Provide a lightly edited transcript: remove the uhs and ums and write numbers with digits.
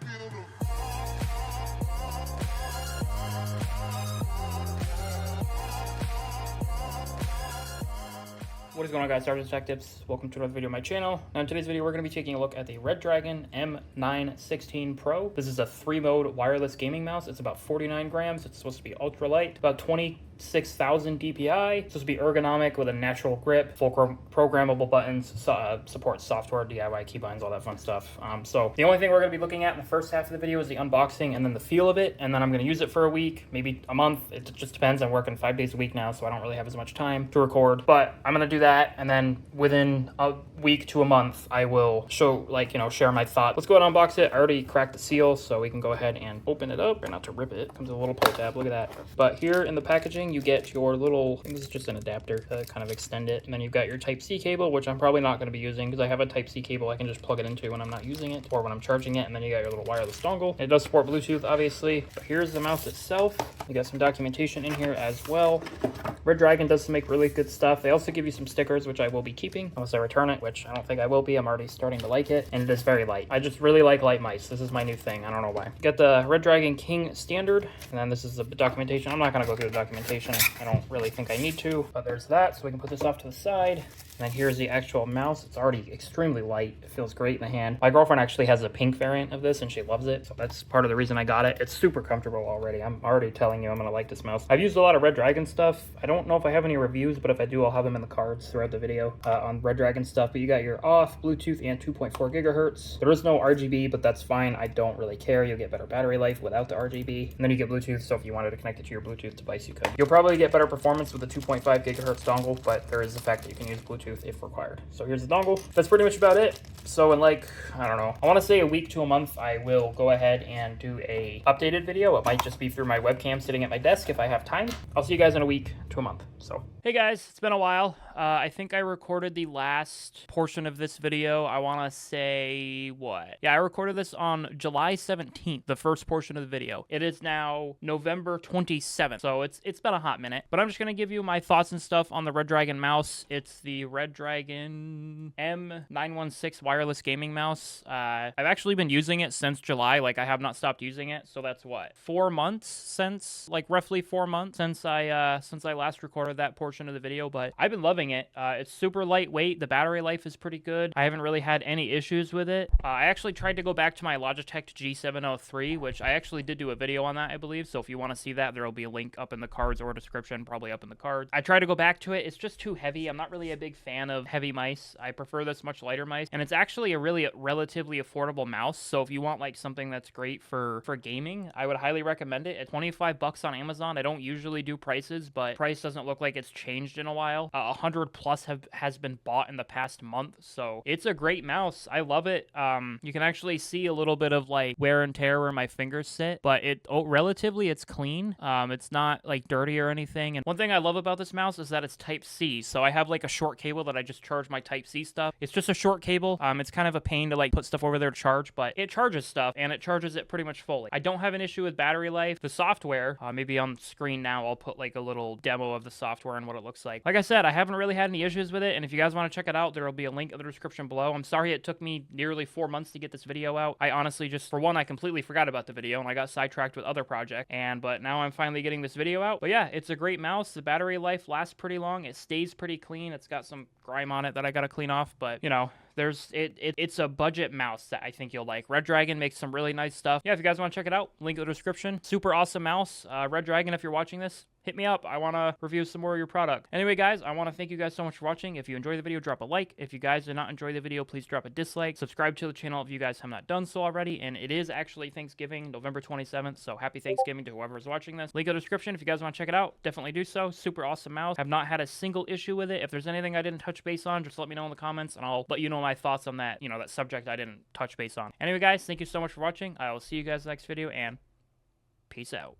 What is going on, guys? SargeantsTechTips. Welcome to another video on my channel. Now in today's video, we're going to be taking a look at the Redragon M916 Pro. This is a 3-mode wireless gaming mouse. It's about 49 grams. It's supposed to be ultra light, about 26,000 DPI. It's supposed to be ergonomic with a natural grip, full programmable buttons, supports software, DIY keybinds, all that fun stuff. So the only thing we're going to be looking at in the first half of the video is the unboxing and then the feel of it. And then I'm going to use it for a week, maybe a month. It just depends. I'm working 5 days a week now, so I don't really have as much time to record. But I'm going to do that, and then within a week to a month, I will share my thoughts. Let's go ahead and unbox it. I already cracked the seal, so we can go ahead and open it up. Try not to rip it. It comes with a little pull tab. Look at that. But here in the packaging, you get your little, I think this is just an adapter to kind of extend it. And then you've got your Type-C cable, which I'm probably not going to be using because I have a Type-C cable I can just plug it into when I'm not using it or when I'm charging it. And then you got your little wireless dongle. It does support Bluetooth, obviously. But here's the mouse itself. You got some documentation in here as well. Redragon does make really good stuff. They also give you some stickers, which I will be keeping unless I return it, which I don't think I will be. I'm already starting to like it, and it is very light. I just really like light mice. This is my new thing. I don't know why. Got the Redragon King Standard, and then this is the documentation. I'm not going to go through the documentation. I don't really think I need to, but there's that, so we can put this off to the side. And then here's the actual mouse. It's already extremely light. It feels great in the hand. My girlfriend actually has a pink variant of this, and she loves it, so that's part of the reason I got it. It's super comfortable already. I'm already telling you I'm going to like this mouse. I've used a lot of Redragon stuff. I don't know if I have any reviews, but if I do, I'll have them in the cards throughout the video on Redragon stuff. But you got your off, Bluetooth, and 2.4 gigahertz. There is no RGB, but that's fine. I don't really care. You'll get better battery life without the RGB. And then you get Bluetooth, so if you wanted to connect it to your Bluetooth device, you could. You'll probably get better performance with the 2.5 gigahertz dongle, but there is the fact that you can use Bluetooth if required. So here's the dongle. That's pretty much about it. So in I don't know, I want to say a week to a month, I will go ahead and do a updated video. It might just be through my webcam sitting at my desk if I have time. I'll see you guys in a week to a month. So hey guys, it's been a while. I think I recorded the last portion of this video. I want to say I recorded this on July 17th, the first portion of the video. It is now November 27th, so it's been a hot minute. But I'm just gonna give you my thoughts and stuff on the Redragon mouse. It's the Redragon M916 wireless gaming mouse. I've actually been using it since July. I have not stopped using it. So that's what, 4 months since, roughly 4 months since I last recorded that portion of the video. But I've been loving it. It's super lightweight. The battery life is pretty good. I haven't really had any issues with it. I actually tried to go back to my Logitech G703, which I actually did do a video on that, I believe. So if you want to see that, there will be a link up in the cards or description, probably up in the cards. I tried to go back to it. It's just too heavy. I'm not really a big fan of heavy mice. I prefer this much lighter mice, and it's actually a really relatively affordable mouse. So if you want something that's great for gaming, I would highly recommend it. At 25 bucks on Amazon. I don't usually do prices, but price doesn't look like it's changed in a while. 100 plus has been bought in the past month, so it's a great mouse. I love it. You can actually see a little bit of wear and tear where my fingers sit, but relatively it's clean. It's not dirty or anything. And one thing I love about this mouse is that it's Type-C, so I have a short cable that I just charge my Type-C stuff. It's just a short cable. It's kind of a pain to put stuff over there to charge, but it charges stuff, and it charges it pretty much fully. I don't have an issue with battery life. The software, maybe on screen now, I'll put a little demo of the software and what it looks like. Like I said, I haven't really had any issues with it, and if you guys want to check it out, there will be a link in the description below. I'm sorry it took me nearly 4 months to get this video out. I honestly just, for one, I completely forgot about the video, and I got sidetracked with other projects, but now I'm finally getting this video out. But yeah, it's a great mouse. The battery life lasts pretty long. It stays pretty clean. It's got some grime on it that I gotta clean off, but it's a budget mouse that I think you'll like. Redragon makes some really nice stuff. Yeah, if you guys want to check it out, link in the description. Super awesome mouse. Redragon, if you're watching this, hit me up. I want to review some more of your product. Anyway, guys, I want to thank you guys so much for watching. If you enjoyed the video, drop a like. If you guys did not enjoy the video, please drop a dislike. Subscribe to the channel if you guys have not done so already. And it is actually Thanksgiving, November 27th. So happy Thanksgiving to whoever is watching this. Link in the description. If you guys want to check it out, definitely do so. Super awesome mouse. Have not had a single issue with it. If there's anything I didn't touch base on, just let me know in the comments, and I'll let you know my thoughts on that, that subject I didn't touch base on. Anyway, guys, thank you so much for watching. I will see you guys next video, and peace out.